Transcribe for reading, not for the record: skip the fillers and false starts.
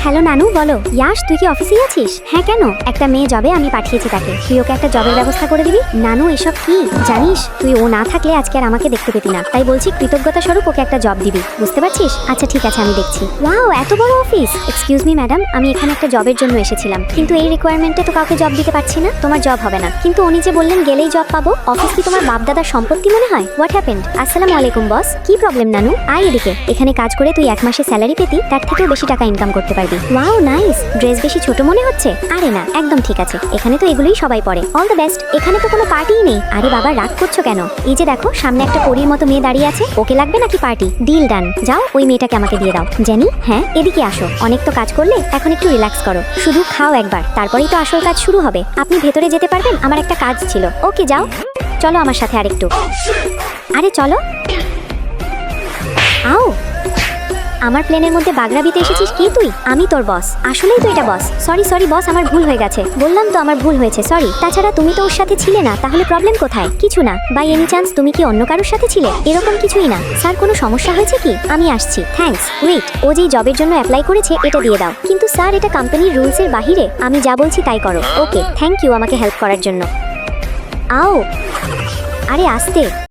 Hello নানু, বলো। ইয়াশ, তুই কি অফিসেই আছিস? হ্যাঁ, কেন? একটা মেয়ে জবে আমি পাঠিয়েছি তাকে, তুই ওকে একটা জবের ব্যবস্থা করে দিবি। নানু, এসব কি জানিস? তুই ও না থাকলে আজকে আর আমাকে দেখতে পেতি না, তাই বলছি কৃতজ্ঞতা স্বরূপ ওকে একটা জব দিবি, বুঝতে পারছিস? আচ্ছা ঠিক আছে, আমি দেখছি। ওয়াও, এত বড় অফিস! এক্সকিউজ মি ম্যাডাম, আমি এখানে একটা জবের জন্য এসেছিলাম, কিন্তু এই রিকোয়ারমেন্টে তো কাউকে জব দিতে পারছি না। তোমার জব হবে না, কিন্তু উনি যে বললেন গেলেই জব পাবো। অফিস কি তোমার বাপ দাদার সম্পত্তি মনে হয়? What happened? আসসালামু আলাইকুম বস, কি প্রবলেম নানু? আয় এদিকে। এখানে কাজ করে তুই এক মাসে স্যালারি পেতি, তার থেকেও বেশি টাকা ইনকাম করতে পারবি। Wow nice. ড্রেস বেশি ছোট মনে হচ্ছে? আরে না, একদম ঠিক আছে, এখানে তো এগুলোই সবাই পরে। All the best. এখানে তো কোনো পার্টিই নেই। আরে বাবা, রাগ করছো কেন? এই যে দেখো, সামনে একটা পরীর মতো মেয়ে দাঁড়িয়ে আছে, ওকে লাগবে নাকি পার্টি? Deal done. যাও, ওই মেয়েটাকে আমাকে দিয়ে দাও। জেনি, হ্যাঁ এদিকে আসো। অনেক তো কাজ করলে, এখন একটু রিল্যাক্স করো। শুধু খাও একবার, তারপরেই তো আসল কাজ শুরু হবে। আপনি ভেতরে যেতে পারবেন? আমার একটা কাজ ছিল। ওকে যাও, চলো আমার সাথে আরেকটু। আরে চলো। আও, আমার প্লেনের মধ্যে বাগড়াবিতে এসেছিস কি তুই? আমি তোর বস। আসলেই তো এটা বস। সরি বস, আমার ভুল হয়ে গেছে। বললাম তো আমার ভুল হয়েছে, সরি। তাছাড়া তুমি তো ওর সাথে ছিলে না, তাহলে প্রবলেম কোথায়? কিছু না। বাই এনি চান্স তুমি কি অন্য কারোর সাথে ছিলে? এরকম কিছুই না স্যার। কোনো সমস্যা হয়েছে কি? আমি আসছি। থ্যাঙ্কস। ওয়েট, ও যেই জবের জন্য অ্যাপ্লাই করেছে এটা দিয়ে দাও। কিন্তু স্যার, এটা কোম্পানির রুলসের বাহিরে। আমি যা বলছি তাই করো। ওকে, থ্যাংক ইউ আমাকে হেল্প করার জন্য। আও, আরে আস্তে।